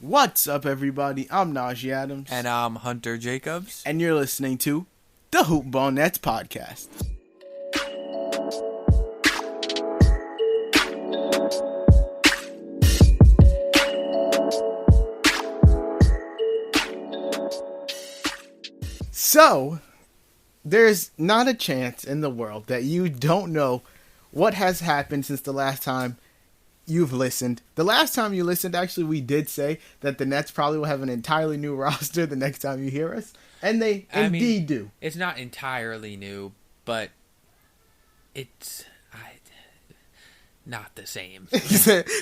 What's up, everybody? I'm Najee Adams. And I'm Hunter Jacobs. And you're listening to the Hoop Ball Nets podcast. So, there's not a chance in the world that you don't know what has happened since the last time you've listened. The last time you listened, actually, we did say that the Nets probably will have an entirely new roster the next time you hear us. And they indeed do. It's not entirely new, but it's not the same.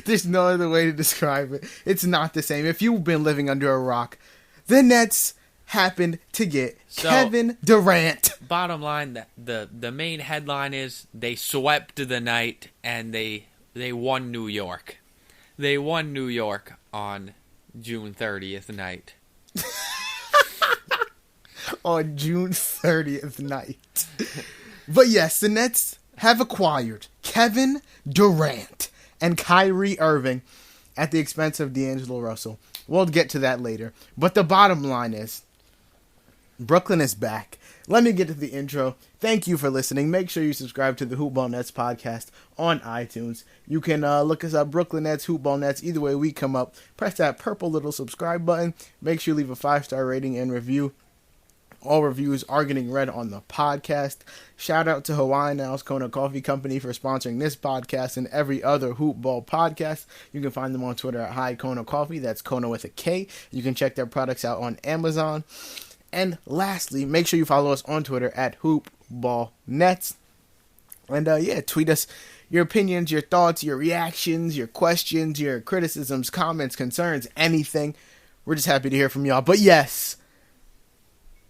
There's no other way to describe it. It's not the same. If you've been living under a rock, the Nets happened to get Kevin Durant. Bottom line, the main headline is they swept the night and they won New York. They won New York on June 30th night. On June 30th night. But yes, the Nets have acquired Kevin Durant and Kyrie Irving at the expense of D'Angelo Russell. We'll get to that later. But the bottom line is, Brooklyn is back. Let me get to the intro. Thank you for listening. Make sure you subscribe to the Hoop Ball Nets podcast on iTunes. You can look us up, Brooklyn Nets, Hoop Ball Nets. Either way we come up, press that purple little subscribe button. Make sure you leave a 5-star rating and review. All reviews are getting read on the podcast. Shout out to Hawaiian Owls Kona Coffee Company for sponsoring this podcast and every other Hoop Ball podcast. You can find them on Twitter at Hi Kona Coffee. That's Kona with a K. You can check their products out on Amazon. And lastly, make sure you follow us on Twitter at HoopBallNets. And tweet us your opinions, your thoughts, your reactions, your questions, your criticisms, comments, concerns, anything. We're just happy to hear from y'all. But yes,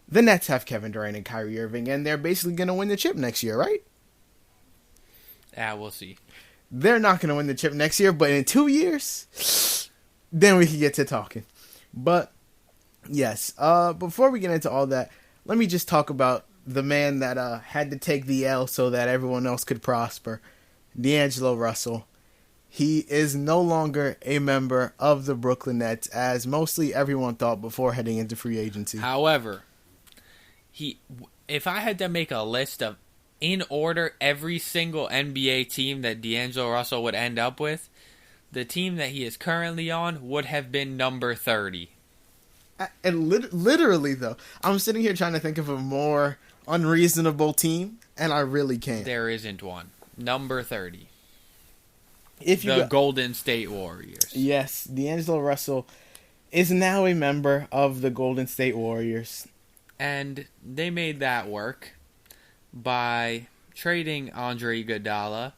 the Nets have Kevin Durant and Kyrie Irving, and they're basically going to win the chip next year, right? We'll see. They're not going to win the chip next year, but in 2 years, then we can get to talking. But yes, before we get into all that, let me just talk about the man that had to take the L so that everyone else could prosper, D'Angelo Russell. He is no longer a member of the Brooklyn Nets, as mostly everyone thought before heading into free agency. However, if I had to make a list of, in order, every single NBA team that D'Angelo Russell would end up with, the team that he is currently on would have been number 30. And literally, though, I'm sitting here trying to think of a more unreasonable team, and I really can't. There isn't one. Number 30. Golden State Warriors. Yes, D'Angelo Russell is now a member of the Golden State Warriors. And they made that work by trading Andre Iguodala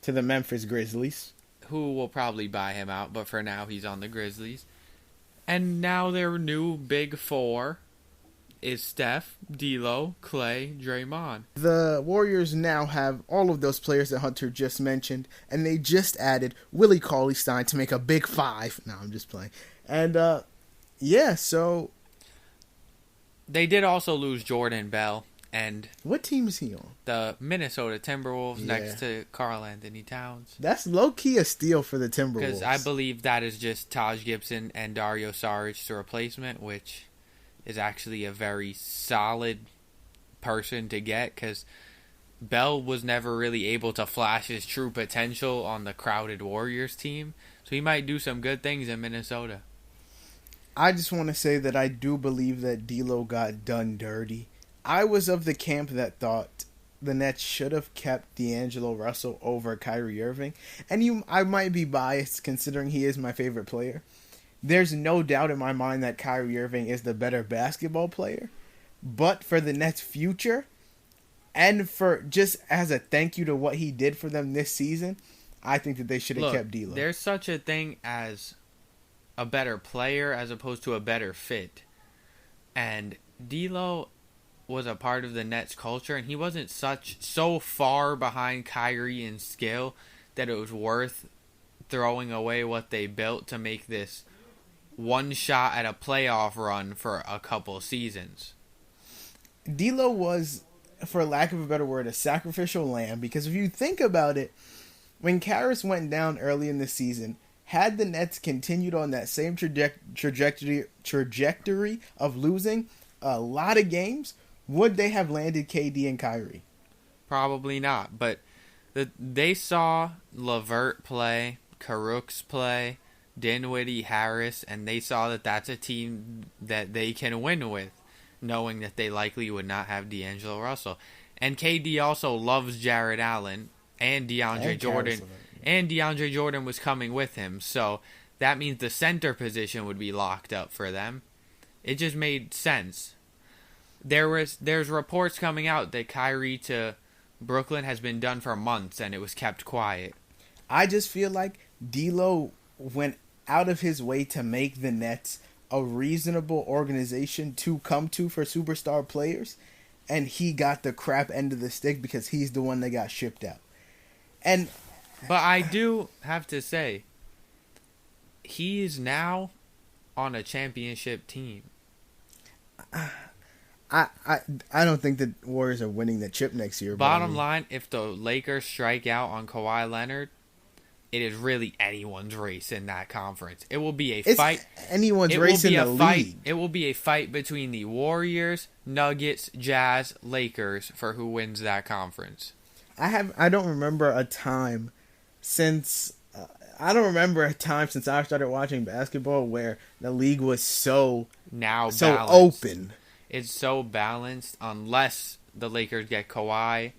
to the Memphis Grizzlies, who will probably buy him out, but for now he's on the Grizzlies. And now their new big four is Steph, D'Lo, Clay, Draymond. The Warriors now have all of those players that Hunter just mentioned, and they just added Willie Cauley-Stein to make a big five. No, I'm just playing. And, so they did also lose Jordan Bell. And what team is he on? The Minnesota Timberwolves, next to Karl Anthony Towns. That's low-key a steal for the Timberwolves. Because I believe that is just Taj Gibson and Dario Saric's replacement, which is actually a very solid person to get, because Bell was never really able to flash his true potential on the crowded Warriors team. So he might do some good things in Minnesota. I just want to say that I do believe that D'Lo got done dirty. I was of the camp that thought the Nets should have kept D'Angelo Russell over Kyrie Irving. And I might be biased considering he is my favorite player. There's no doubt in my mind that Kyrie Irving is the better basketball player. But for the Nets' future, and for just as a thank you to what he did for them this season, I think that they should have kept D'Lo. There's such a thing as a better player as opposed to a better fit. And D'Lo was a part of the Nets culture, and he wasn't so far behind Kyrie in skill that it was worth throwing away what they built to make this one shot at a playoff run for a couple seasons. D'Lo was, for lack of a better word, a sacrificial lamb, because if you think about it, when Karras went down early in the season, had the Nets continued on that same trajectory of losing a lot of games, would they have landed KD and Kyrie? Probably not, but they saw LeVert play, Carooks play, Dinwiddie, Harris, and they saw that that's a team that they can win with, knowing that they likely would not have D'Angelo Russell. And KD also loves Jared Allen and DeAndre Jordan. And DeAndre Jordan was coming with him, so that means the center position would be locked up for them. It just made sense. There's reports coming out that Kyrie to Brooklyn has been done for months, and it was kept quiet. I just feel like D'Lo went out of his way to make the Nets a reasonable organization to come to for superstar players, and he got the crap end of the stick because he's the one that got shipped out. But I do have to say, he is now on a championship team. I don't think the Warriors are winning the chip next year. Bottom line, if the Lakers strike out on Kawhi Leonard, it is really anyone's race in that conference. It will be a fight. Anyone's race in the league. It will be a fight between the Warriors, Nuggets, Jazz, Lakers for who wins that conference. I don't remember a time since I started watching basketball where the league was so open. It's so balanced unless the Lakers get Kawhi.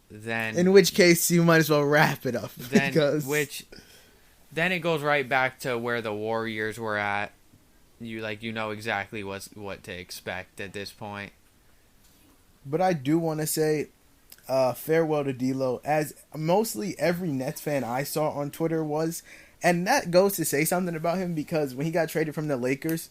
Then, in which case you might as well wrap it up. Then it goes right back to where the Warriors were at. You know exactly what to expect at this point. But I do want to say farewell to D'Lo, as mostly every Nets fan I saw on Twitter was, and that goes to say something about him because when he got traded from the Lakers,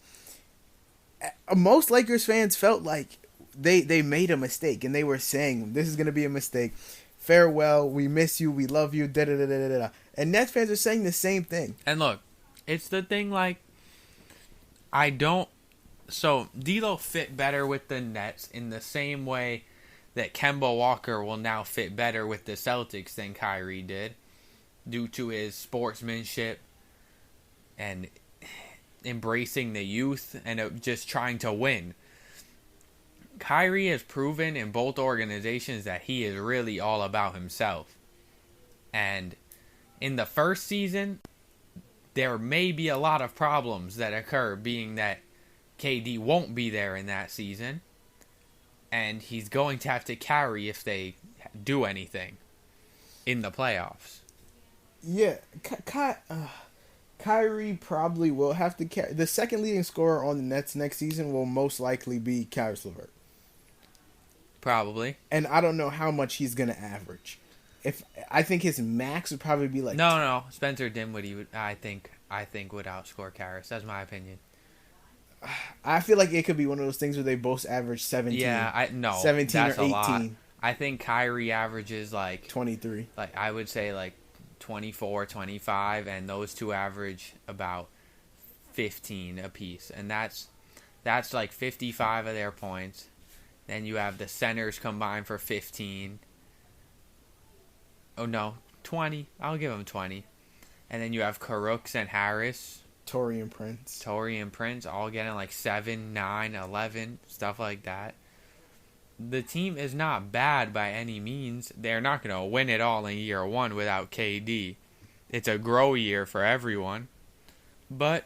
most Lakers fans felt like they made a mistake, and they were saying, this is going to be a mistake. Farewell, we miss you, we love you, da-da-da-da-da-da. And Nets fans are saying the same thing. And look, it's the thing, so D'Lo fit better with the Nets in the same way that Kemba Walker will now fit better with the Celtics than Kyrie did, due to his sportsmanship and embracing the youth and just trying to win. Kyrie has proven in both organizations that he is really all about himself. And in the first season, there may be a lot of problems that occur, being that KD won't be there in that season, and he's going to have to carry if they do anything in the playoffs. Yeah, Kyrie probably will have to carry. The second leading scorer on the Nets next season will most likely be Karis LeVert. Probably. And I don't know how much he's going to average. I think his max would probably be like... No. Spencer Dinwiddie, I think would outscore Karis. That's my opinion. I feel like it could be one of those things where they both average 17. Yeah, 17 that's or 18. A lot. I think Kyrie averages 23. I would say 24, 25, and those two average about 15 apiece. And that's 55 of their points. Then you have the centers combined for 15. Oh, no, 20. I'll give them 20. And then you have Carooks and Harris. Torian Prince all getting 7, 9, 11, stuff like that. The team is not bad by any means. They're not going to win it all in year one without KD. It's a grow year for everyone. But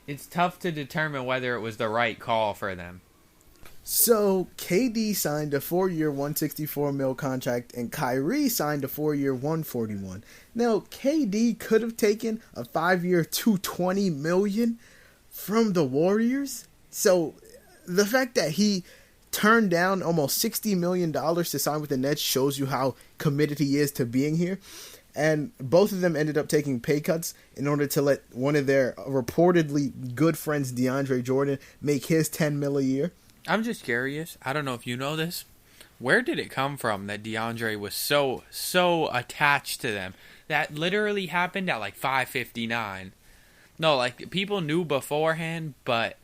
it's tough to determine whether it was the right call for them. So, KD signed a 4-year, $164 million contract, and Kyrie signed a 4-year, $141 million. Now, KD could have taken a 5-year, $220 million from the Warriors. So, the fact that he turned down almost $60 million to sign with the Nets shows you how committed he is to being here. And both of them ended up taking pay cuts in order to let one of their reportedly good friends, DeAndre Jordan, make his $10 million a year. I'm just curious. I don't know if you know this. Where did it come from that DeAndre was so attached to them? That literally happened at 5:59. No, people knew beforehand, but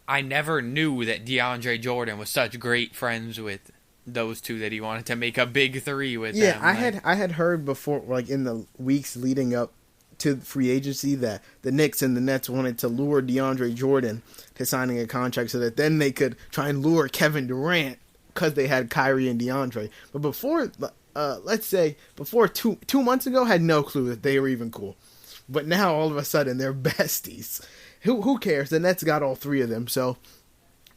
I never knew that DeAndre Jordan was such great friends with those two that he wanted to make a big three with them. Yeah, I had heard before, in the weeks leading up to free agency that the Knicks and the Nets wanted to lure DeAndre Jordan to signing a contract so that then they could try and lure Kevin Durant because they had Kyrie and DeAndre. But before, let's say, before two months ago, had no clue that they were even cool. But now, all of a sudden, they're besties. Who cares? The Nets got all three of them, so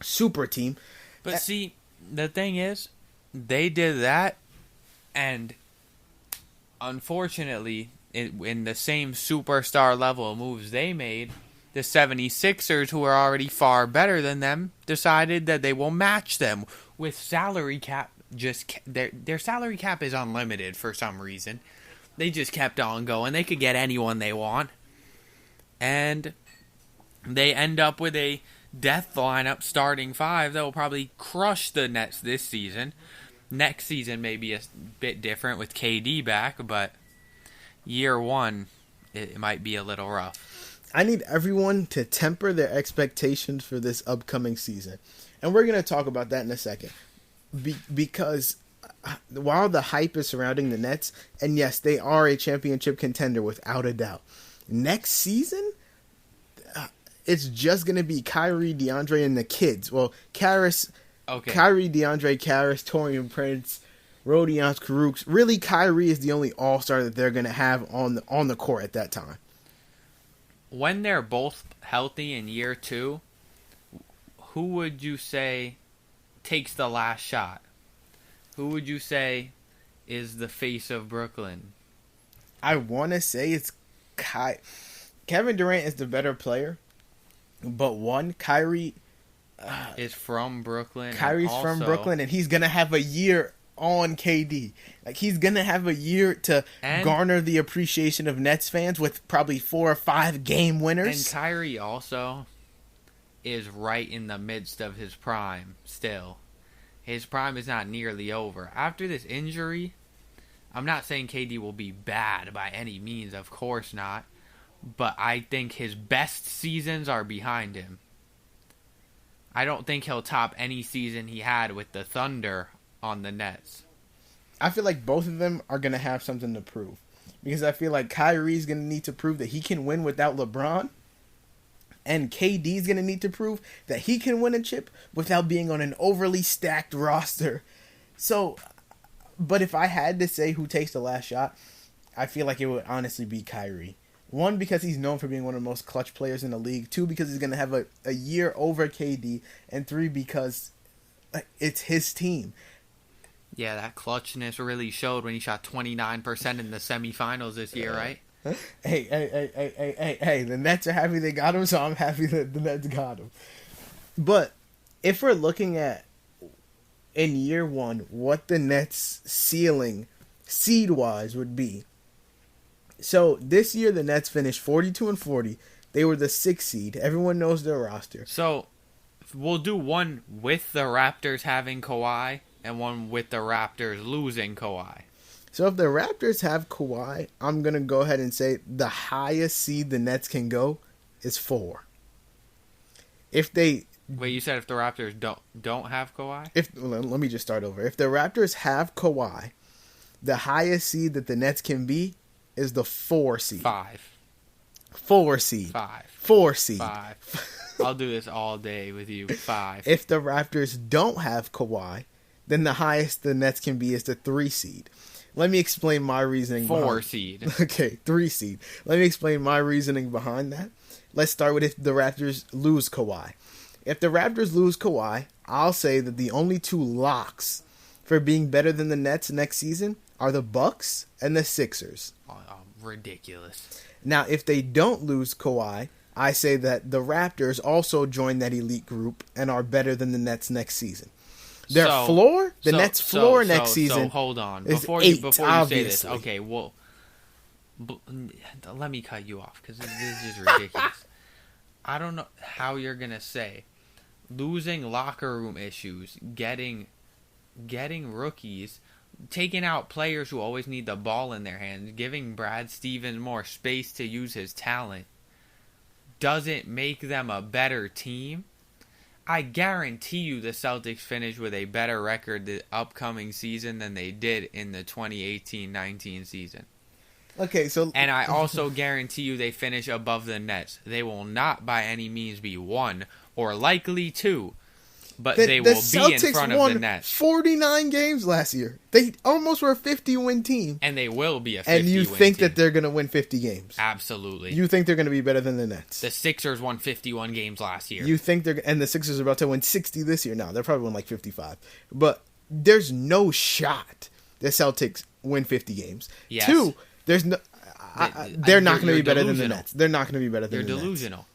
super team. But see, the thing is, they did that, and unfortunately, in the same superstar level of moves they made, the 76ers, who are already far better than them, decided that they will match them with salary cap. Their salary cap is unlimited for some reason. They just kept on going. They could get anyone they want. And they end up with a death lineup starting five that will probably crush the Nets this season. Next season may be a bit different with KD back, but year one, it might be a little rough. I need everyone to temper their expectations for this upcoming season. And we're going to talk about that in a second. Because while the hype is surrounding the Nets, and yes, they are a championship contender without a doubt, next season, it's just going to be Kyrie, DeAndre, and the kids. Well, Kyrie, DeAndre, Karis, Taurean Prince, Rodion Karooks. Really, Kyrie is the only all-star that they're going to have on the court at that time. When they're both healthy in year two, who would you say takes the last shot? Who would you say is the face of Brooklyn? I want to say it's Kevin Durant is the better player, but Kyrie is from Brooklyn. Kyrie's from Brooklyn, and he's gonna have a year on KD. Like, he's gonna have a year to garner the appreciation of Nets fans with probably 4 or 5 game winners. And Kyrie also is right in the midst of his prime still. His prime is not nearly over. After this injury, I'm not saying KD will be bad by any means, of course not, but I think his best seasons are behind him. I don't think he'll top any season he had with the Thunder on the Nets. I feel like both of them are going to have something to prove. Because I feel like Kyrie's going to need to prove that he can win without LeBron. And KD's going to need to prove that he can win a chip without being on an overly stacked roster. So, but if I had to say who takes the last shot, I feel like it would honestly be Kyrie. 1, because he's known for being one of the most clutch players in the league. 2, because he's going to have a year over KD. And 3, because it's his team. Yeah, that clutchness really showed when he shot 29% in the semifinals this year, right? Hey, the Nets are happy they got him, so I'm happy that the Nets got him. But if we're looking at, in year one, what the Nets' ceiling, seed-wise, would be. So, this year, the Nets finished 42-40. They were the 6th seed. Everyone knows their roster. So, we'll do one with the Raptors having Kawhi, and one with the Raptors losing Kawhi. So if the Raptors have Kawhi, I'm going to go ahead and say the highest seed the Nets can go is 4. If they... Wait, you said if the Raptors don't have Kawhi? Let me just start over. If the Raptors have Kawhi, the highest seed that the Nets can be is the 4 seed. 5. 4 seed. 5. 4 seed. 5. I'll do this all day with you. 5. If the Raptors don't have Kawhi, then the highest the Nets can be is the 3 seed. Let me explain my reasoning 4 seed. Okay, 3 seed. Let me explain my reasoning behind that. Let's start with if the Raptors lose Kawhi. If the Raptors lose Kawhi, I'll say that the only 2 locks for being better than the Nets next season are the Bucks and the Sixers. Ridiculous. Now, if they don't lose Kawhi, I say that the Raptors also join that elite group and are better than the Nets next season. Their floor, the Nets' floor next season. So hold on, before you say this, okay. Well, let me cut you off because this is ridiculous. I don't know how you're gonna say losing locker room issues, getting rookies, taking out players who always need the ball in their hands, giving Brad Stevens more space to use his talent, doesn't make them a better team. I guarantee you the Celtics finish with a better record the upcoming season than they did in the 2018-19 season. Okay, so And I also guarantee you they finish above the Nets. They will not by any means be 1 or likely 2, but they will be in front of the Nets. 49 games last year. They almost were a 50-win team. And they will be a 50-win team. And you think that they're going to win 50 games? Absolutely. You think they're going to be better than the Nets? The Sixers won 51 games last year. You think and the Sixers are about to win 60 this year? No, they're probably win like 55. But there's no shot the Celtics win 50 games. Yes. 2, there's no. They're not going to be better than the Nets. They're not going to be better than the Nets. You're delusional.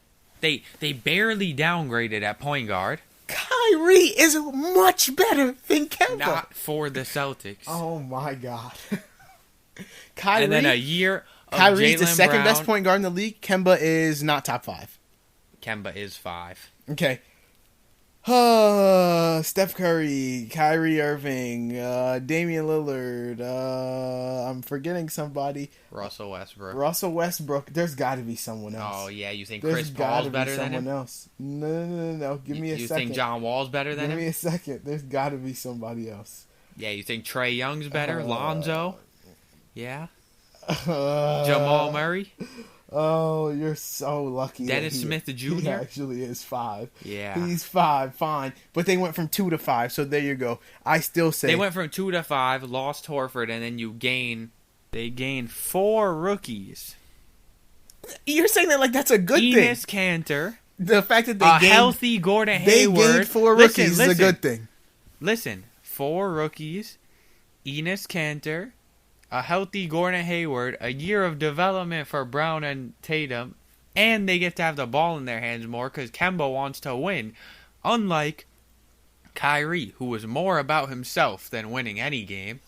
They barely downgraded at point guard. Kyrie is much better than Kemba. Not for the Celtics. Oh my God. Kyrie. And then a year of Kyrie's the Jaylen second Brown. best point guard in the league. Kemba is not top 5. Kemba is 5. Okay. Steph Curry, Kyrie Irving, Damian Lillard, I'm forgetting somebody. Russell Westbrook. There's got to be someone else. Oh, yeah. You think There's Chris Paul's better than him? Someone else. No. Give me a second. You think John Wall's better than him? Give me a second. There's got to be somebody else. Yeah, you think Trae Young's better? Lonzo? Yeah. Jamal Murray? Oh, you're so lucky. Dennis Smith Jr.? He actually is 5. Yeah. He's 5, fine. But they went from 2 to 5, so there you go. I still say... They went from 2 to 5, lost Horford, and then they gained 4 rookies. You're saying that like that's a good thing. Enes Kanter. The fact that they gained... healthy Gordon Hayward. They gained 4 rookies is a good thing. Listen, 4 rookies, Enes Kanter, a healthy Gordon Hayward, a year of development for Brown and Tatum, and they get to have the ball in their hands more because Kemba wants to win. Unlike Kyrie, who was more about himself than winning any game.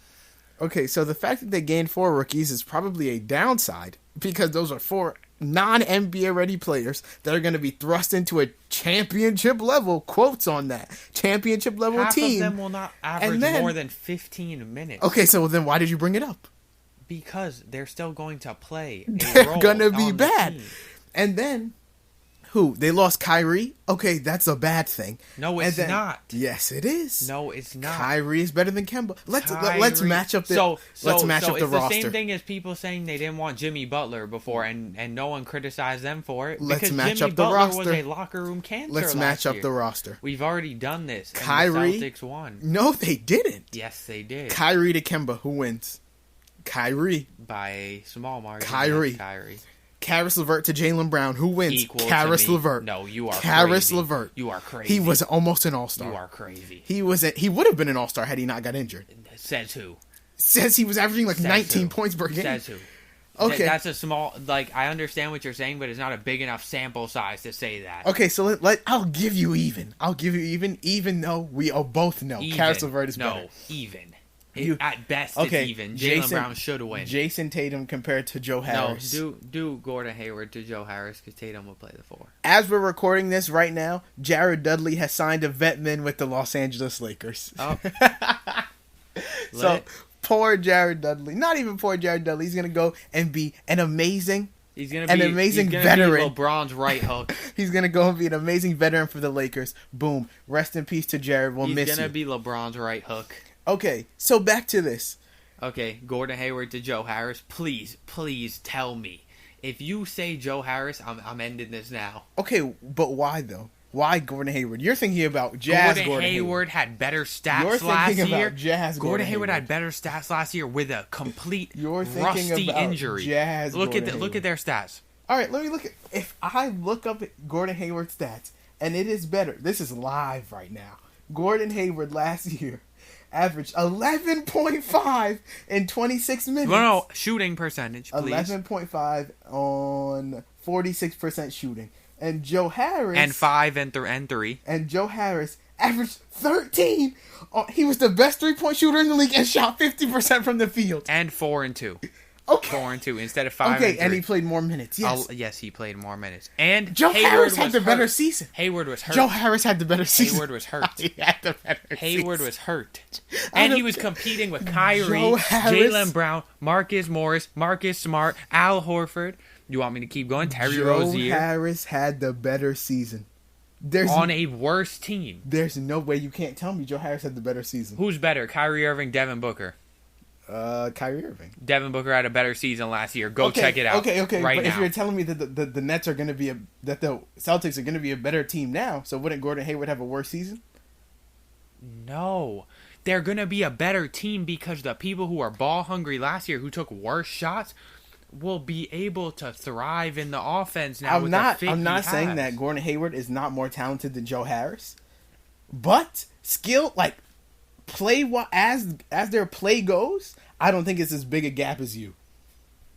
Okay, so the fact that they gained 4 rookies is probably a downside because those are 4 non-NBA ready players that are going to be thrust into a championship level, quotes on that, championship level team. Half of them will not average more than 15 minutes. Okay, so then why did you bring it up? Because they're still going to play a They're role going to be on bad. the team. And then, who? They lost Kyrie? Okay, that's a bad thing. No, it's not. Yes, it is. No, it's not. Kyrie is better than Kemba. Let's match up the let's match up the roster. It's the same thing as people saying they didn't want Jimmy Butler before, and no one criticized them for it. Let's because match Jimmy up the Butler roster. Was a locker room cancer. Let's match up the roster. We've already done this. Kyrie. And the Celtics won. No, they didn't. Yes, they did. Kyrie to Kemba. Who wins? Kyrie. By a small margin. Kyrie. Karis LeVert to Jaylen Brown. Who wins? Karis LeVert. No, you are Karis crazy. LeVert. You are crazy. He was almost an all-star. You are crazy. He would have been an all-star had he not got injured. Says who? Says he was averaging like 19 points per game. Says who? Okay. That's a small, I understand what you're saying, but it's not a big enough sample size to say that. Okay, so I'll give you even. Even though we both know Karis LeVert is better. No, even. At best, it's even. Jaylen Brown should win. Jason Tatum compared to Joe Harris. No, do Gordon Hayward to Joe Harris because Tatum will play the 4. As we're recording this right now, Jared Dudley has signed a vetman with the Los Angeles Lakers. Oh. So, poor Jared Dudley. Not even poor Jared Dudley. He's going to go and be an amazing veteran. Be LeBron's right hook. He's going to go and be an amazing veteran for the Lakers. Boom. Rest in peace to Jared. We'll miss you. He's going to be LeBron's right hook. Okay, so back to this. Okay, Gordon Hayward to Joe Harris. Please tell me. If you say Joe Harris, I'm ending this now. Okay, but why though? Why Gordon Hayward? You're thinking about Gordon Hayward had better stats last year. Gordon Hayward had better stats last year with a complete rusty injury. Look at their stats. All right, let me look at. If I look up at Gordon Hayward's stats, and it is better. This is live right now. Gordon Hayward last year averaged 11.5 in 26 minutes. No, shooting percentage, please. 11.5 on 46% shooting. And Joe Harris... And 5 and 3. And Joe Harris averaged 13. He was the best three-point shooter in the league and shot 50% from the field. And 4 and 2. Okay. 4 and 2 instead of 5 and 3. Okay, and he played more minutes, yes. Yes, he played more minutes. And Joe Harris had the better season. Hayward was hurt. Joe Harris had the better season. Hayward was hurt. He had the better Hayward was hurt. And he was competing with Kyrie, Jaylen Brown, Marcus Morris, Marcus Smart, Al Horford. You want me to keep going? Terry Rozier. Joe Harris had the better season. On a worse team. There's no way you can't tell me Joe Harris had the better season. Who's better, Kyrie Irving, Devin Booker? Kyrie Irving. Devin Booker had a better season last year. Go check it out. Okay. Right but now. if you're telling me that the Nets are going to be that the Celtics are going to be a better team now, so wouldn't Gordon Hayward have a worse season? No. They're going to be a better team because the people who are ball hungry last year who took worse shots will be able to thrive in the offense now. I'm not saying that Gordon Hayward is not more talented than Joe Harris, but skill, like play as their play goes, I don't think it's as big a gap as you.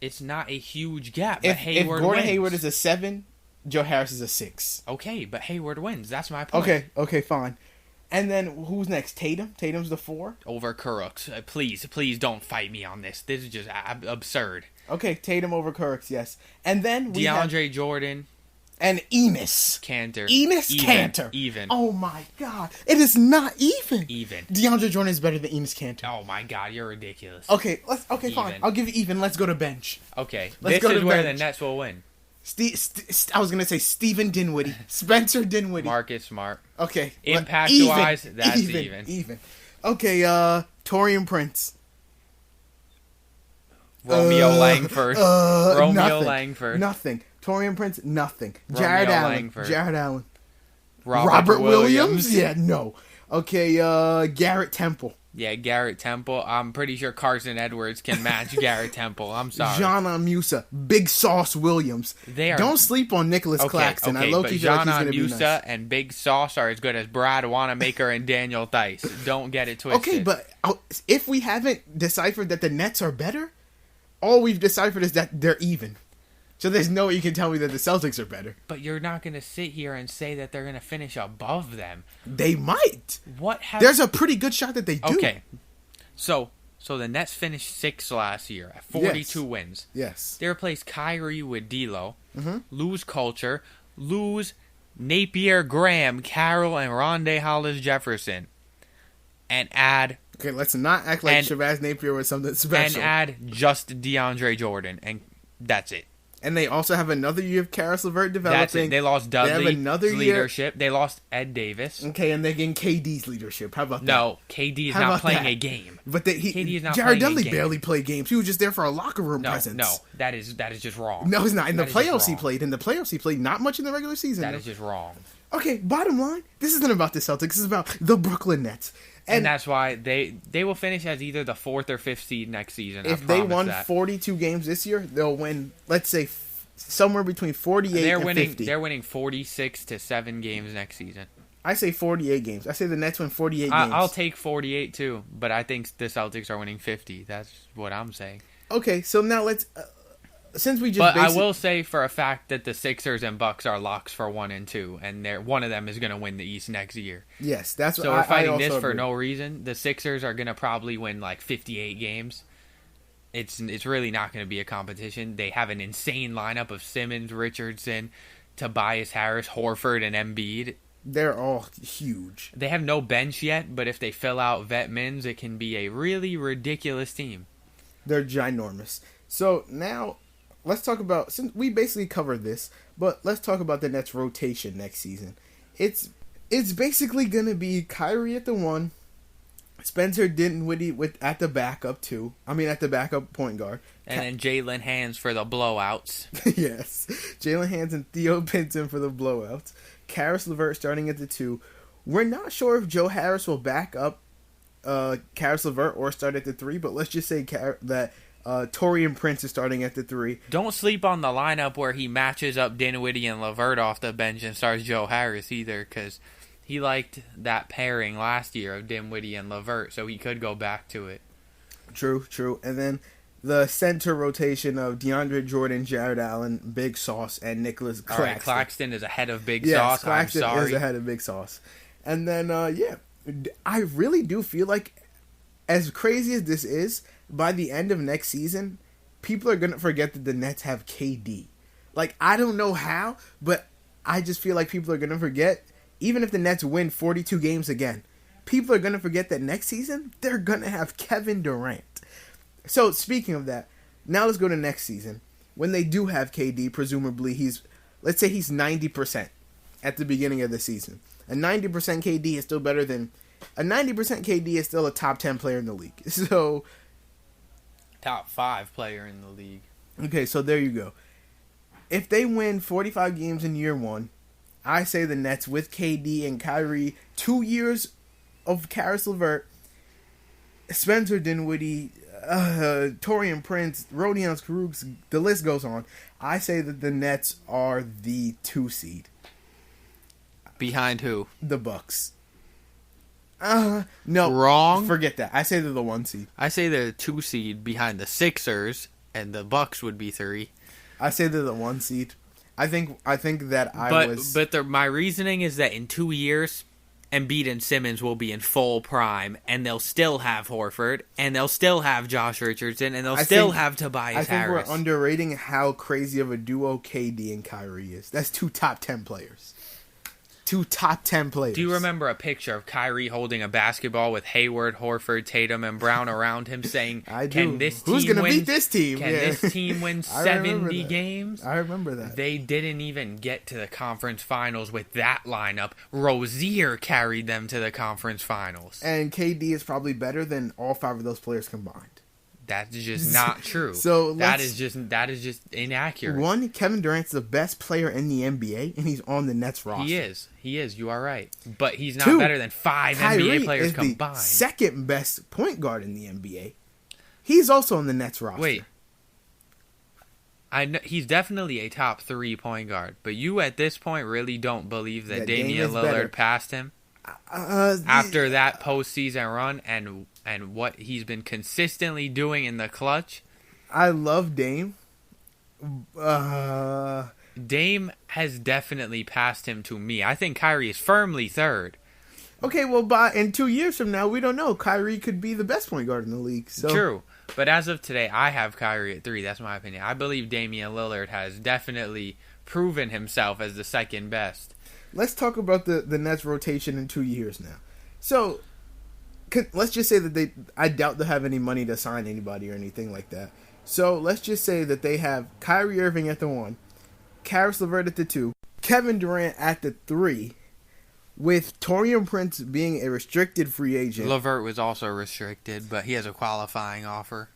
It's not a huge gap. But If Gordon Hayward is a 7, Joe Harris is a 6. Okay, but Hayward wins. That's my point. Okay, fine. And then who's next? Tatum? Tatum's the 4? Over Crooks. Please don't fight me on this. This is just absurd. Okay, Tatum over Kirks, yes. And then we DeAndre Jordan. And Enes Kanter. Kanter. Even. Oh my God. It is not even. Even. DeAndre Jordan is better than Enes Kanter. Oh my God, you're ridiculous. Okay, fine. I'll give you even. Let's go to bench. Okay. This is where the Nets will win. I was going to say Stephen Dinwiddie. Spencer Dinwiddie. Marcus Smart. Okay. Impact-wise, that's even. Even. Okay, Taurean Prince. Romeo Langford. Langford. Nothing. Taurean Prince, nothing. Romeo Jared Allen. Robert Williams. Yeah, no. Okay, Garrett Temple. Yeah, Garrett Temple. I'm pretty sure Carson Edwards can match Garrett Temple. I'm sorry. Jana Musa. Big Sauce Williams. Don't sleep on Nicholas Claxton. Okay, I low-key feel like he's going to be nice. Musa and Big Sauce are as good as Brad Wanamaker and Daniel Theis. Don't get it twisted. Okay, but if we haven't deciphered that the Nets are better, all we've deciphered is that they're even. So there's no way you can tell me that the Celtics are better. But you're not going to sit here and say that they're going to finish above them. They might. There's a pretty good shot that they do. Okay. So the Nets finished 6th last year at 42 wins. Yes. They replaced Kyrie with D'Lo. Mm-hmm. Lose Culture. Lose Napier, Graham, Carroll, and Rondae Hollis-Jefferson. And add... Okay, let's not act like Shabazz Napier was something special. And add just DeAndre Jordan. And that's it. And they also have another year of Karis LeVert developing. That's it. They lost Dudley's leadership. They lost Ed Davis. Okay, and they're getting KD's leadership. How about that? No, KD is not playing a game. But KD is not Jared playing Dudley barely played games. He was just there for a locker room presence. No, that is just wrong. No, he's not. In the playoffs he played. In the playoffs he played not much in the regular season. That is just wrong. Okay, bottom line, this isn't about the Celtics. This is about the Brooklyn Nets. And that's why they will finish as either the 4th or 5th seed next season. If they won 42 games this year, they'll win, let's say, somewhere between 48 and 50. They're winning 46 to 7 games next season. I say 48 games. I say the Nets win 48 games. I'll take 48 too, but I think the Celtics are winning 50. That's what I'm saying. Okay, so now let's... since we just But I will say for a fact that the Sixers and Bucks are locks for 1 and 2, and one of them is going to win the East next year. Yes, that's what so we're fighting this for agree. No reason. The Sixers are going to probably win like 58 games. It's really not going to be a competition. They have an insane lineup of Simmons, Richardson, Tobias Harris, Horford, and Embiid. They're all huge. They have no bench yet, but if they fill out vet mins, it can be a really ridiculous team. They're ginormous. So now, let's talk about, since we basically covered this, but let's talk about the Nets rotation next season. It's basically going to be Kyrie at the 1, Spencer Dinwiddie at the backup point guard. And then Jalen Hands for the blowouts. Yes. Jalen Hands and Theo Pinson for the blowouts. Karis LeVert starting at the 2. We're not sure if Joe Harris will back up Karis LeVert or start at the 3, but let's just say that Taurean Prince is starting at the 3. Don't sleep on the lineup where he matches up Dinwiddie and LeVert off the bench and starts Joe Harris either, because he liked that pairing last year of Dinwiddie and LeVert, so he could go back to it. True. And then the center rotation of DeAndre Jordan, Jared Allen, Big Sauce, and Nicholas Claxton. All right, Claxton is ahead of Big Sauce. Yes, Claxton I'm sorry. is ahead of Big Sauce. And then, I really do feel like, as crazy as this is, by the end of next season, people are going to forget that the Nets have KD. Like, I don't know how, but I just feel like people are going to forget. Even if the Nets win 42 games again, people are going to forget that next season, they're going to have Kevin Durant. So, speaking of that, now let's go to next season. When they do have KD, presumably let's say he's 90% at the beginning of the season. A 90% KD is still better than... A 90% KD is still a top 10 player in the league. So, top 5 player in the league. Okay, so there you go. If they win 45 games in year one, I say the Nets with KD and Kyrie, 2 years of Karis LeVert, Spencer Dinwiddie, Taurean Prince, Rodion Krug's, the list goes on. I say that the Nets are the 2 seed. Behind who? The Bucks. No. Wrong. Forget that. I say they're the 1 seed. I say they're the 2 seed behind the Sixers, and the Bucks would be 3. I say they're the 1 seed. I think that my reasoning is that in 2 years, Embiid and Simmons will be in full prime, and they'll still have Horford, and they'll still have Josh Richardson, and they'll still have Tobias Harris. I think we're underrating how crazy of a duo KD and Kyrie is. That's 2 top 10 players. 2 top 10 players. Do you remember a picture of Kyrie holding a basketball with Hayward, Horford, Tatum, and Brown around him saying, I do. Can this Who's team going to win? beat this team? Can this team win 70 games? I remember that. They didn't even get to the conference finals with that lineup. Rozier carried them to the conference finals. And KD is probably better than all 5 of those players combined. That's just not true. So that is just inaccurate. One, Kevin Durant's the best player in the NBA, and he's on the Nets roster. He is. You are right, but he's not better than 5 Kyrie NBA players is combined. The second best point guard in the NBA. He's also on the Nets roster. Wait, I know he's definitely a top 3 point guard, but you at this point really don't believe that Damian Lillard better. Passed him after that postseason run and what he's been consistently doing in the clutch. I love Dame. Dame has definitely passed him to me. I think Kyrie is firmly 3rd. Okay, well, in 2 years from now, we don't know. Kyrie could be the best point guard in the league. So. True. But as of today, I have Kyrie at 3. That's my opinion. I believe Damian Lillard has definitely proven himself as the second best. Let's talk about the Nets rotation in 2 years now. So, let's just say that I doubt they'll have any money to sign anybody or anything like that. So, let's just say that they have Kyrie Irving at the 1, Karis LeVert at the 2, Kevin Durant at the 3, with Taurean Prince being a restricted free agent. LeVert was also restricted, but he has a qualifying offer.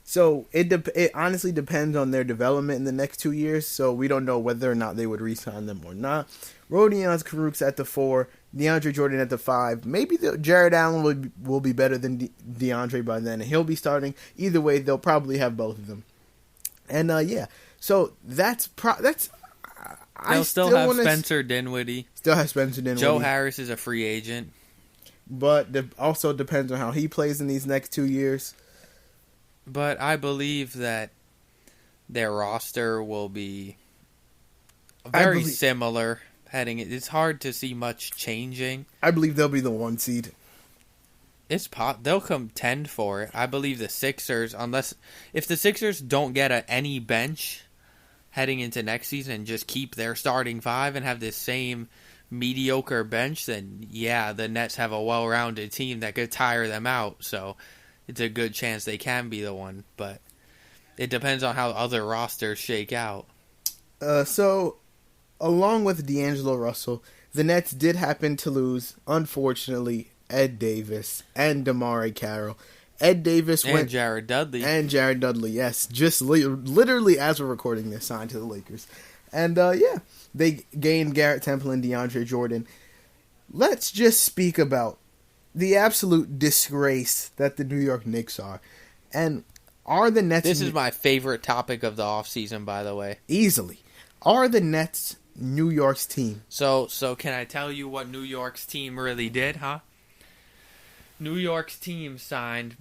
So, it honestly depends on their development in the next 2 years, so we don't know whether or not they would re-sign them or not. Rodion Krug's at the 4, DeAndre Jordan at the 5. Maybe Jared Allen will be better than DeAndre by then, and he'll be starting. Either way, they'll probably have both of them. And yeah, so that's. They'll still have Spencer Dinwiddie. Still have Spencer Dinwiddie. Joe Harris is a free agent, but also depends on how he plays in these next 2 years. But I believe that their roster will be very similar. It's hard to see much changing. I believe they'll be the 1 seed. They'll contend for it. I believe the Sixers, if the Sixers don't get any bench heading into next season and just keep their starting 5 and have this same mediocre bench, then yeah, the Nets have a well-rounded team that could tire them out. So it's a good chance they can be the 1, but it depends on how other rosters shake out. So, along with D'Angelo Russell, the Nets did happen to lose, unfortunately, Ed Davis and DeMar Carroll. Ed Davis and Jared Dudley. And Jared Dudley, yes. Just literally as we're recording this, signed to the Lakers. And, yeah, they gained Garrett Temple and DeAndre Jordan. Let's just speak about the absolute disgrace that the New York Knicks are. And are the Nets... This is my favorite topic of the offseason, by the way. Easily. Are the Nets New York's team? So can I tell you what New York's team really did, huh? New York's team signed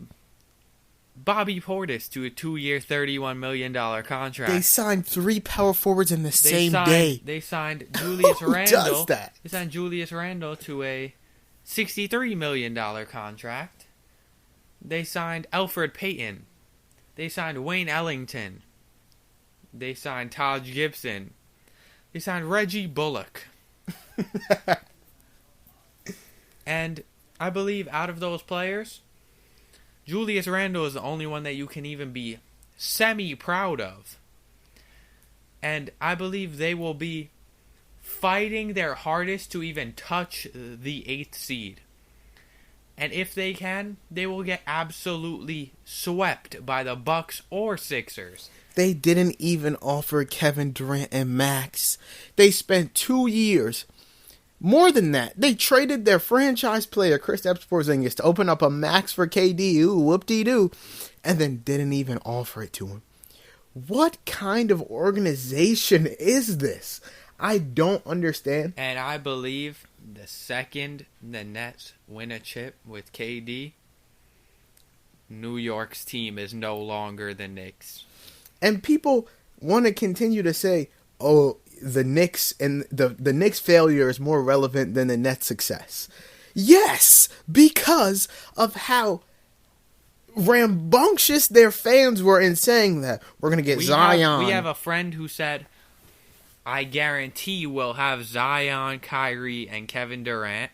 Bobby Portis to a 2-year, $31 million contract. They signed 3 power forwards in the same day. They signed Julius Randle. Who does that? They signed Julius Randle to a $63 million contract. They signed Elfrid Payton. They signed Wayne Ellington. They signed Taj Gibson. They signed Reggie Bullock. And I believe out of those players, Julius Randle is the only one that you can even be semi-proud of. And I believe they will be fighting their hardest to even touch the 8th seed. And if they can, they will get absolutely swept by the Bucks or Sixers. They didn't even offer Kevin Durant and Max. They spent 2 years. More than that, they traded their franchise player, Kristaps Porzingis, to open up a max for KD. Ooh, whoop-de-doo. And then didn't even offer it to him. What kind of organization is this? I don't understand. And I believe the second the Nets win a chip with KD, New York's team is no longer the Knicks. And people want to continue to say, oh, the Knicks and the Knicks failure is more relevant than the Nets success. Yes, because of how rambunctious their fans were in saying that we're going to get Zion. We have a friend who said, I guarantee we'll have Zion, Kyrie, and Kevin Durant.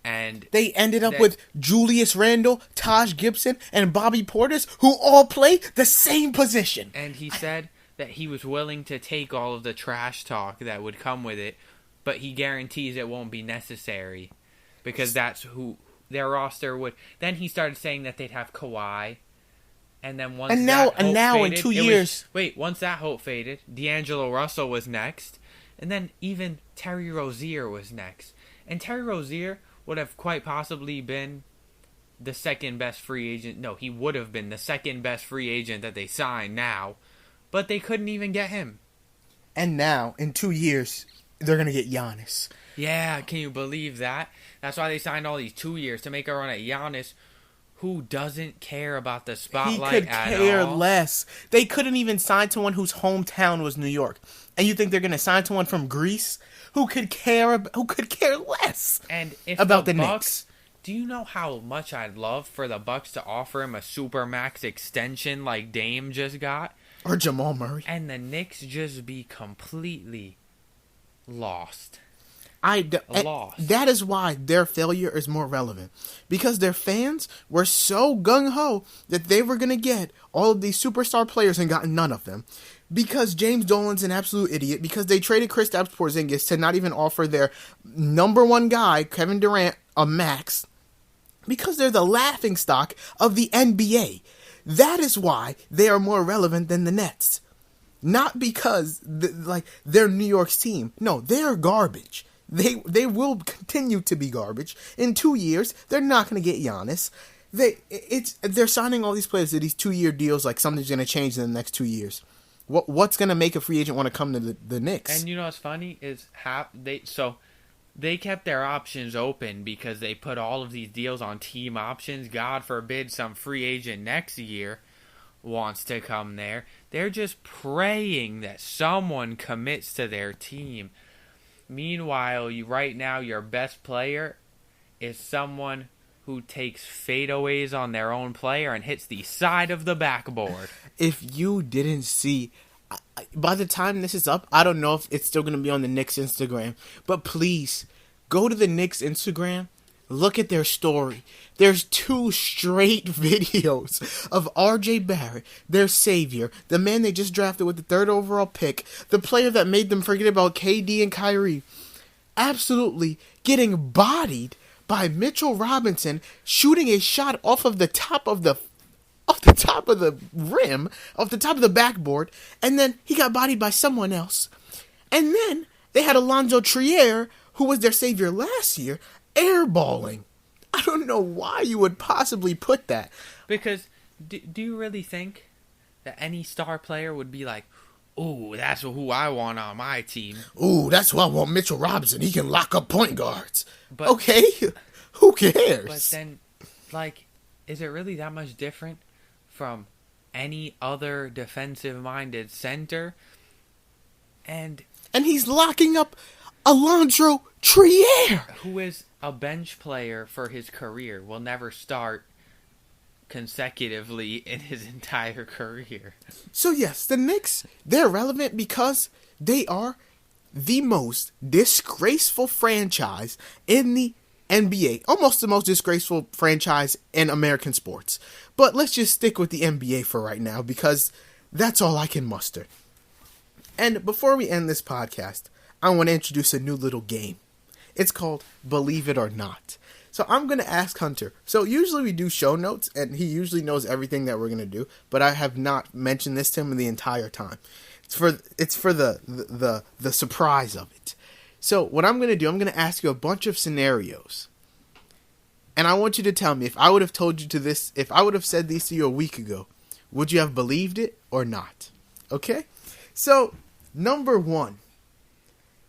And they ended up with Julius Randle, Taj Gibson, and Bobby Portis, who all play the same position. And he said that he was willing to take all of the trash talk that would come with it, but he guarantees it won't be necessary because that's who their roster would. Then he started saying that they'd have Kawhi, and then once in 2 years, once that hope faded, D'Angelo Russell was next, and then even Terry Rozier was next, and Terry Rozier would have quite possibly been the second best free agent. No, he would have been the second best free agent that they signed now. But they couldn't even get him. And now, in 2 years, they're going to get Giannis. Yeah, can you believe that? That's why they signed all these 2 years, to make a run at Giannis, who doesn't care about the spotlight at all. He could care less. They couldn't even sign someone whose hometown was New York. And you think they're going to sign someone from Greece who could care less about the Knicks? Do you know how much I'd love for the Bucks to offer him a supermax extension like Dame just got? Or Jamal Murray. And the Knicks just be completely lost. Lost. That is why their failure is more relevant. Because their fans were so gung-ho that they were going to get all of these superstar players and got none of them. Because James Dolan's an absolute idiot. Because they traded Kristaps Porzingis to not even offer their number one guy, Kevin Durant, a max. Because they're the laughingstock of the NBA. That is why they are more relevant than the Nets. Not because they're New York's team. No, they're garbage. They will continue to be garbage. In 2 years, they're not going to get Giannis. They're signing all these players to these 2-year deals like something's going to change in the next 2 years. What's going to make a free agent want to come to the Knicks? And you know what's funny is they kept their options open because they put all of these deals on team options. God forbid some free agent next year wants to come there. They're just praying that someone commits to their team. Meanwhile, right now your best player is someone who takes fadeaways on their own player and hits the side of the backboard. If you didn't see, by the time this is up, I don't know if it's still going to be on the Knicks Instagram, but please go to the Knicks Instagram, look at their story. There's 2 straight videos of RJ Barrett, their savior, the man they just drafted with the 3rd overall pick, the player that made them forget about KD and Kyrie, absolutely getting bodied by Mitchell Robinson, shooting a shot off of the top of the rim, off the top of the backboard, and then he got bodied by someone else. And then they had Alonzo Trier, who was their savior last year, airballing. I don't know why you would possibly put that. Because do you really think that any star player would be like, ooh, that's who I want on my team? Ooh, that's who I want, Mitchell Robinson. He can lock up point guards. But, okay, who cares? But then, is it really that much different from any other defensive-minded center? And he's locking up Alonzo Trier, who is a bench player for his career, will never start consecutively in his entire career. So yes, the Knicks, they're relevant because they are the most disgraceful franchise in the NBA. Almost the most disgraceful franchise in American sports. But let's just stick with the NBA for right now because that's all I can muster. And before we end this podcast, I want to introduce a new little game. It's called Believe It or Not. So I'm going to ask Hunter. So usually we do show notes, and he usually knows everything that we're going to do, but I have not mentioned this to him the entire time. It's for the surprise of it. So what I'm going to do, I'm going to ask you a bunch of scenarios. And I want you to tell me, if I would have told you if I would have said these to you a week ago, would you have believed it or not? Okay? So, number 1.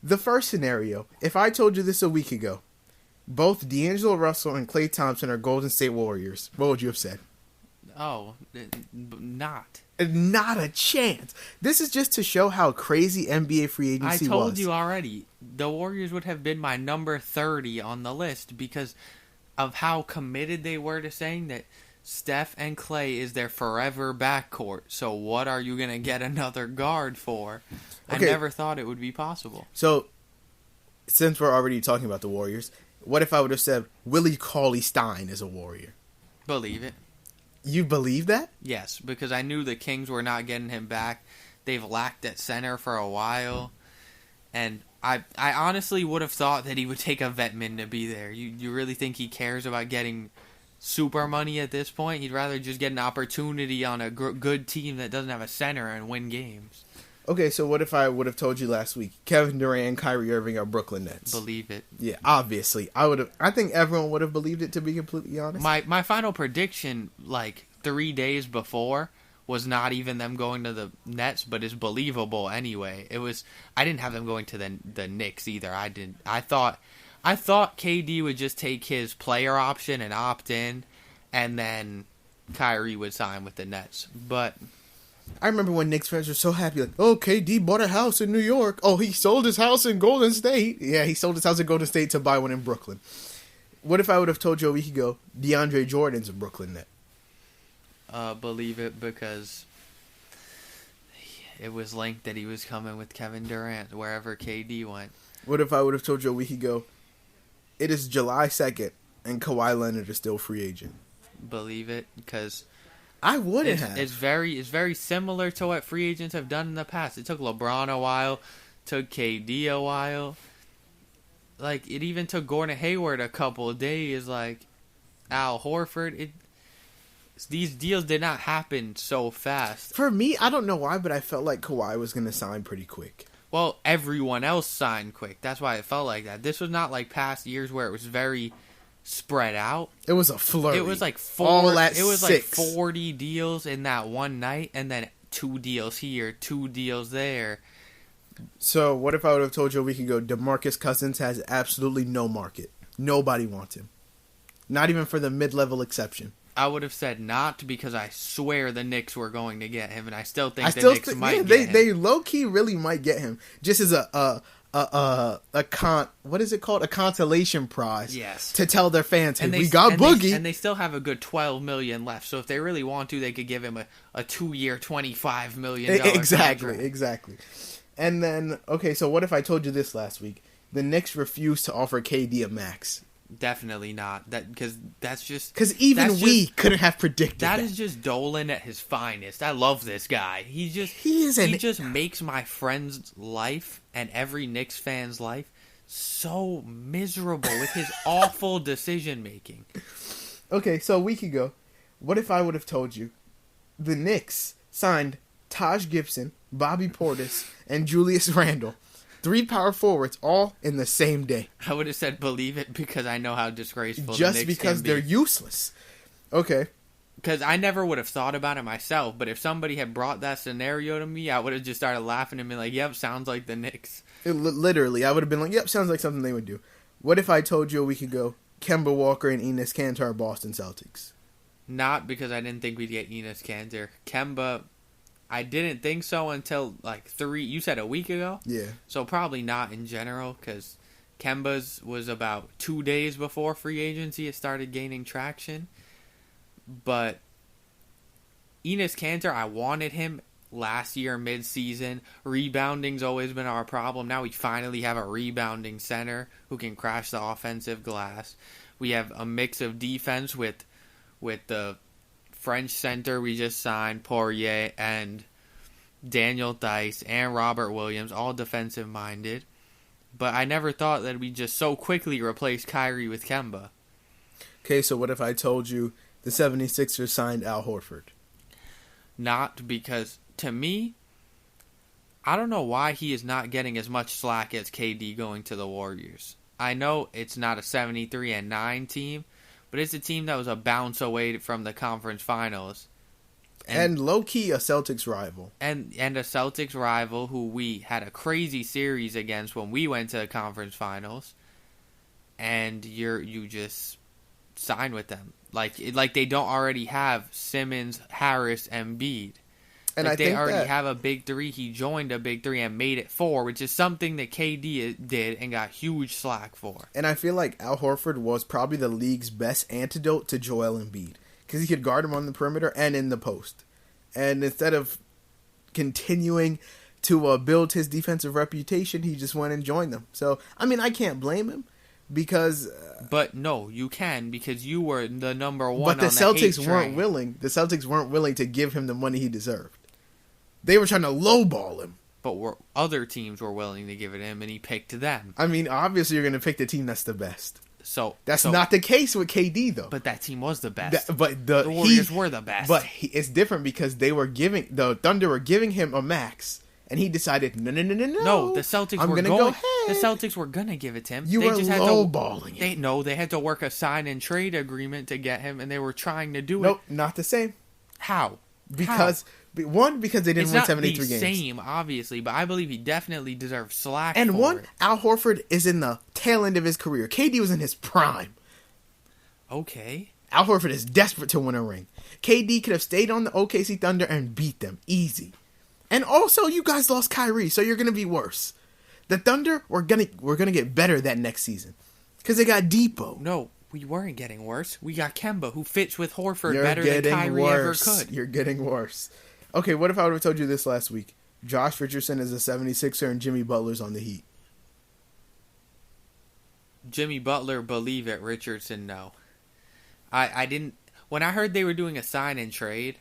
The first scenario, if I told you this a week ago, both D'Angelo Russell and Klay Thompson are Golden State Warriors, what would you have said? Oh, not. Not a chance. This is just to show how crazy NBA free agency was. I told you already, the Warriors would have been my number 30 on the list because of how committed they were to saying that Steph and Klay is their forever backcourt. So what are you going to get another guard for? Okay. I never thought it would be possible. So, since we're already talking about the Warriors, what if I would have said Willie Cauley-Stein is a Warrior? Believe it. You believe that? Yes, because I knew the Kings were not getting him back. They've lacked at center for a while. And I honestly would have thought that he would take a vetman to be there. You really think he cares about getting super money at this point? He'd rather just get an opportunity on a good team that doesn't have a center and win games. Okay, so what if I would have told you last week Kevin Durant and Kyrie Irving are Brooklyn Nets? Believe it. Yeah, obviously. I think everyone would have believed it, to be completely honest. My final prediction, 3 days before, was not even them going to the Nets, but is believable anyway. I didn't have them going to the Knicks either. I thought KD would just take his player option and opt in, and then Kyrie would sign with the Nets. But I remember when Knicks fans were so happy, KD bought a house in New York. Oh, he sold his house in Golden State. Yeah, he sold his house in Golden State to buy one in Brooklyn. What if I would have told you a week ago DeAndre Jordan's a Brooklyn Net? Believe it, because it was linked that he was coming with Kevin Durant wherever KD went. What if I would have told you a week ago it is July 2nd and Kawhi Leonard is still free agent? Believe it, because I wouldn't have. It's very similar to what free agents have done in the past. It took LeBron a while, took KD a while. It even took Gordon Hayward a couple of days. Al Horford. These deals did not happen so fast. For me, I don't know why, but I felt like Kawhi was going to sign pretty quick. Well, everyone else signed quick. That's why it felt like that. This was not like past years where it was very spread out. It was a flurry. It was like 40 deals in that one night, and then 2 deals here, 2 deals there. So what if I would have told you a week ago DeMarcus Cousins has absolutely no market? Nobody wants him. Not even for the mid-level exception. I would have said not, because I swear the Knicks were going to get him, and I still think the Knicks might get him. They low-key really might get him, just as what is it called? A consolation prize. Yes. To tell their fans, hey, we got Boogie. And they still have a good $12 million left, so if they really want to, they could give him a 2-year, $25 million contract. Exactly. And then, okay, so what if I told you this last week? The Knicks refused to offer KD a max. Definitely not. Because we couldn't have predicted that. That is just Dolan at his finest. I love this guy. He just makes my friend's life and every Knicks fan's life so miserable with his awful decision making. Okay, so a week ago, what if I would have told you the Knicks signed Taj Gibson, Bobby Portis, and Julius Randle? 3 power forwards all in the same day. I would have said believe it, because I know how disgraceful just the Knicks because can be. They're useless. Okay. Because I never would have thought about it myself, but if somebody had brought that scenario to me, I would have just started laughing and been like, yep, sounds like the Knicks. Literally, I would have been like, yep, sounds like something they would do. What if I told you a week ago Kemba Walker and Enes Kanter are Boston Celtics? Not because I didn't think we'd get Enes Kanter. Kemba, I didn't think so until you said a week ago? Yeah. So probably not in general, because Kemba's was about 2 days before free agency. It started gaining traction. But Enes Kanter, I wanted him last year mid-season. Rebounding's always been our problem. Now we finally have a rebounding center who can crash the offensive glass. We have a mix of defense with the French center we just signed, Poirier, and Daniel Theis and Robert Williams, all defensive-minded. But I never thought that we'd just so quickly replace Kyrie with Kemba. Okay, so what if I told you the 76ers signed Al Horford? Not because, to me, I don't know why he is not getting as much slack as KD going to the Warriors. I know it's not a 73-9 team, but it's a team that was a bounce away from the conference finals. And low-key a Celtics rival. And a Celtics rival who we had a crazy series against when we went to the conference finals. And you just sign with them. Like they don't already have Simmons, Harris, and Embiid. And like I they think already that, have a big three. He joined a big three and made it 4, which is something that KD did and got huge slack for. and I feel like Al Horford was probably the league's best antidote to Joel Embiid. Because he could guard him on the perimeter and in the post. And instead of continuing to build his defensive reputation, he just went and joined them. So, I mean, I can't blame him because... but no, you can because you were the number one But the on the Celtics hate weren't train. willing. The Celtics weren't willing to give him the money he deserved. They were trying to lowball him. But other teams were willing to give it him, and he picked them. I mean, obviously you're going to pick the team that's the best. So That's not the case with KD, though. But that team was the best. But the Warriors were the best. But it's different because the Thunder were giving him a max, and he decided, no. No, the Celtics I'm were gonna going. go ahead. The Celtics were gonna give it to him. You they were just had lowballing it. They had to work a sign and trade agreement to get him, and they were trying to do it. Nope, not the same. How? Because because they didn't win 73 games. It's not the same, obviously, but I believe he definitely deserves slack. And for it. Al Horford is in the tail end of his career. KD was in his prime. Okay. Al Horford is desperate to win a ring. KD could have stayed on the OKC Thunder and beat them easy. And also, you guys lost Kyrie, so you're gonna be worse. The Thunder were gonna get better that next season because they got Depot. No, we weren't getting worse. We got Kemba, who fits with Horford better than Kyrie ever could. You're getting worse. Okay, what if I would have told you this last week? Josh Richardson is a 76er and Jimmy Butler's on the Heat. Jimmy Butler, believe it. Richardson, no. I didn't. When I heard they were doing a sign and trade,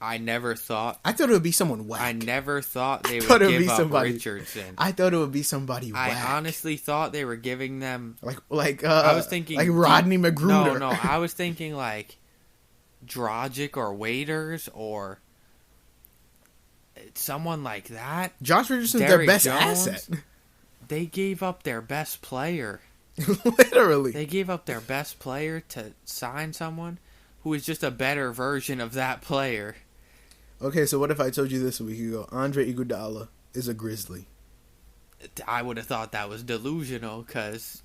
I never thought. I thought it would be someone whack. I never thought they would give up Richardson. I thought it would be somebody whack. I honestly thought they were giving them I was thinking like Rodney Magruder. No, I was thinking like Dragic or Waiters or someone like that. Josh Richardson's Derrick their best Jones. asset. They gave up their best player. Literally. They gave up their best player to sign someone who is just a better version of that player. Okay, so what if I told you this a week ago? Andre Iguodala is a Grizzly. I would have thought that was delusional, because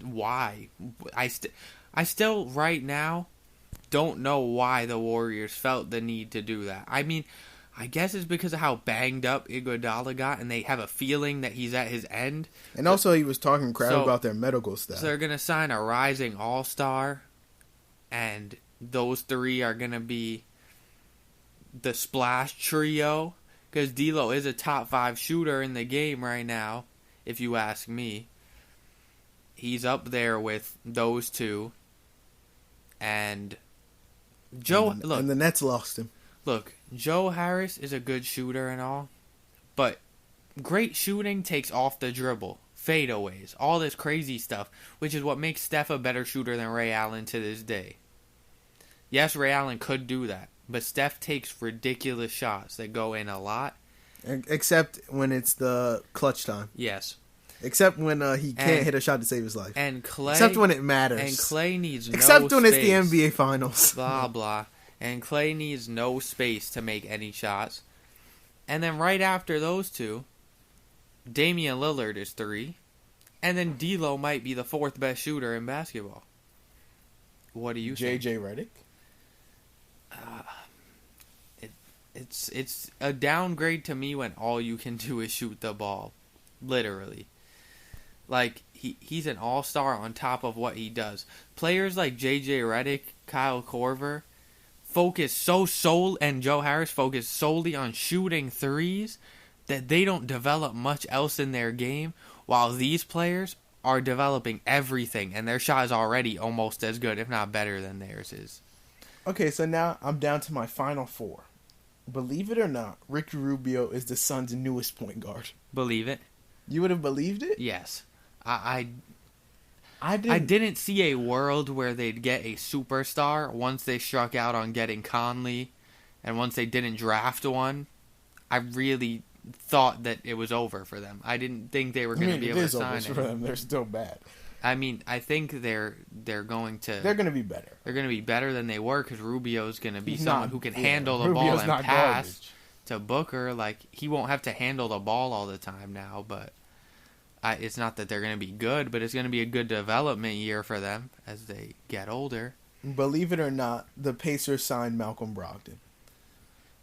why? I still, right now, don't know why the Warriors felt the need to do that. I mean, I guess it's because of how banged up Iguodala got, and they have a feeling that he's at his end. And also, he was talking crap about their medical staff. So they're going to sign a rising all-star, and those three are going to be the splash trio, because D'Lo is a top 5 shooter in the game right now, if you ask me. He's up there with those two. And and the Nets lost him. Look, Joe Harris is a good shooter and all, but great shooting takes off the dribble, fadeaways, all this crazy stuff, which is what makes Steph a better shooter than Ray Allen to this day. Yes, Ray Allen could do that, but Steph takes ridiculous shots that go in a lot. Except when it's the clutch time. Yes. Except when he can't hit a shot to save his life. And Clay. Except when it matters. And Clay needs no space. Except when it's the NBA Finals. Blah, blah. And Clay needs no space to make any shots. And then right after those two, Damian Lillard is 3. And then D'Lo might be the 4th best shooter in basketball. What do you think? JJ Redick? It's a downgrade to me when all you can do is shoot the ball. Literally. Like, he's an all-star on top of what he does. Players like JJ Redick, Kyle Korver, and Joe Harris focus solely on shooting threes that they don't develop much else in their game, while these players are developing everything, and their shot is already almost as good, if not better, than theirs is. Okay, so now I'm down to my final 4. Believe it or not, Ricky Rubio is the Suns' newest point guard. Believe it? You would have believed it? Yes. I didn't see a world where they'd get a superstar once they struck out on getting Conley, and once they didn't draft one. I really thought that it was over for them. I didn't think they were going to be able to sign for them. They're still bad. I mean, I think they're going to... They're going to be better. They're going to be better than they were because Rubio's going to be someone who can handle the Rubio's ball and pass garbage to Booker. Like, he won't have to handle the ball all the time now, but it's not that they're going to be good, but it's going to be a good development year for them as they get older. Believe it or not, the Pacers signed Malcolm Brogdon.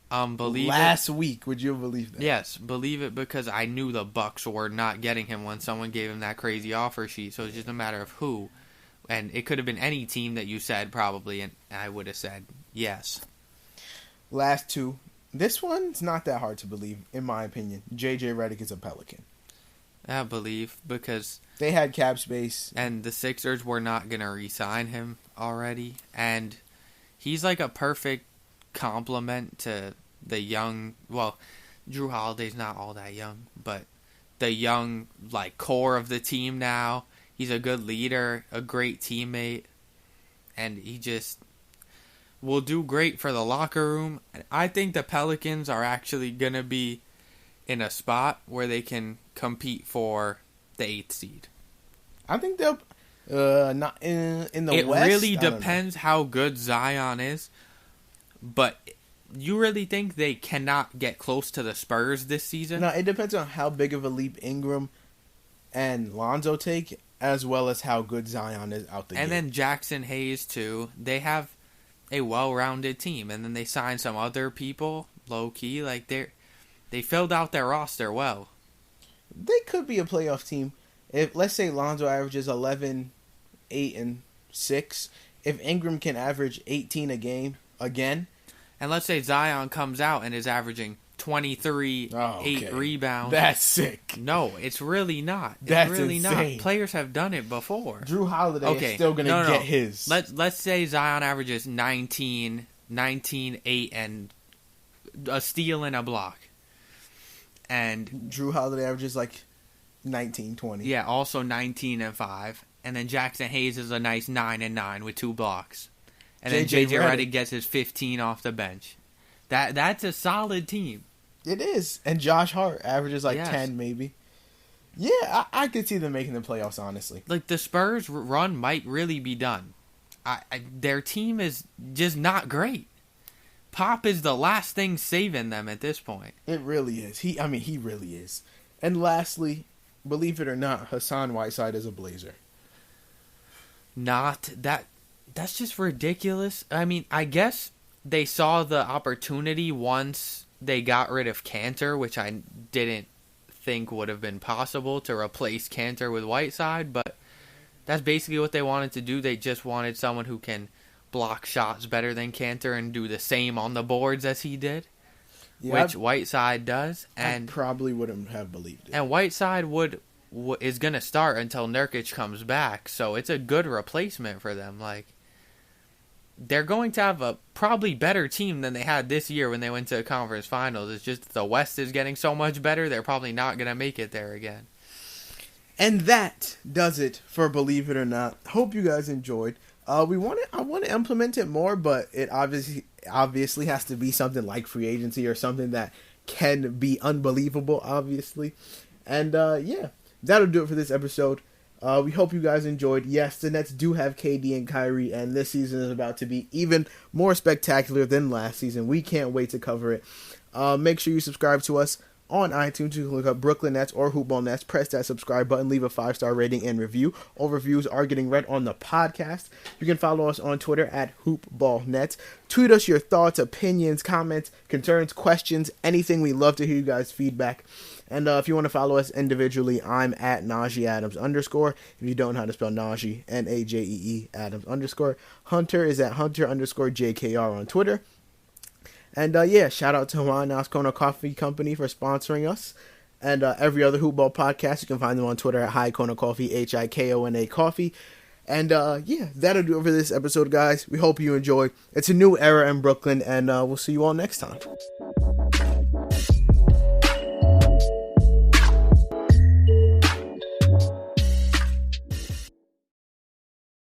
Believe Last week, would you believe that? Yes, believe it, because I knew the Bucks were not getting him when someone gave him that crazy offer sheet. So it's just a matter of who, and it could have been any team that you said probably, and I would have said yes. Last two. This one's not that hard to believe, in my opinion. JJ Redick is a Pelican. I believe because they had cap space, and the Sixers were not gonna re-sign him already, and he's like a perfect complement to the young, well, Drew Holiday's not all that young, but the young, like, core of the team now. He's a good leader, a great teammate, and he just will do great for the locker room. I think the Pelicans are actually going to be in a spot where they can compete for the 8th seed. I think they'll not in the West. It really depends how good Zion is. But you really think they cannot get close to the Spurs this season? No, it depends on how big of a leap Ingram and Lonzo take, as well as how good Zion is out the gate. And then Jackson Hayes, too. They have a well-rounded team. And then they signed some other people, low-key. Like, they filled out their roster well. They could be a playoff team. If, let's say, Lonzo averages 11, 8, and 6. If Ingram can average 18 a game again, and let's say Zion comes out and is averaging 23, 8 rebounds. That's sick. No, it's really not. That's really insane. Not. Players have done it before. Drew Holiday is still going to get his. Let's say Zion averages 19, 8, and a steal and a block. And Drew Holiday averages like 19, 20. Yeah, also 19 and 5. And then Jackson Hayes is a nice 9 and 9 with 2 blocks. And then JJ Redick gets his 15 off the bench. That's a team. It is. And Josh Hart averages like 10 maybe. Yeah, I could see them making the playoffs, honestly. Like, the Spurs run might really be done. Their team is just not great. Pop is the last thing saving them at this point. It really is. He really is. And lastly, believe it or not, Hassan Whiteside is a Blazer. That's just ridiculous. I mean, I guess they saw the opportunity once they got rid of Cantor, which I didn't think would have been possible to replace Cantor with Whiteside, but that's basically what they wanted to do. They just wanted someone who can block shots better than Cantor and do the same on the boards as he did, which Whiteside does. And I probably wouldn't have believed it. And Whiteside is going to start until Nurkic comes back, so it's a good replacement for them. Like, they're going to have a probably better team than they had this year when they went to the conference finals. It's just the West is getting so much better, they're probably not going to make it there again. And that does it for Believe It or Not. Hope you guys enjoyed. I want to implement it more, but it obviously has to be something like free agency or something that can be unbelievable, obviously. And yeah, that'll do it for this episode. We hope you guys enjoyed. Yes, the Nets do have KD and Kyrie, and this season is about to be even more spectacular than last season. We can't wait to cover it. Make sure you subscribe to us on iTunes. You can look up Brooklyn Nets or Hoopball Nets. Press that subscribe button. Leave a 5-star rating and review. All reviews are getting read on the podcast. You can follow us on Twitter at Hoopball Nets. Tweet us your thoughts, opinions, comments, concerns, questions, anything. We love to hear you guys' feedback. And if you want to follow us individually, I'm at Najee Adams _. If you don't know how to spell Najee, Najee Adams _. Hunter is at Hunter _JKR on Twitter. And yeah, shout out to Juan Ascona Coffee Company for sponsoring us. And every other Hoopball podcast, you can find them on Twitter at Hikona Coffee, HIKONA Coffee. And yeah, that'll do it for this episode, guys. We hope you enjoy. It's a new era in Brooklyn, and we'll see you all next time.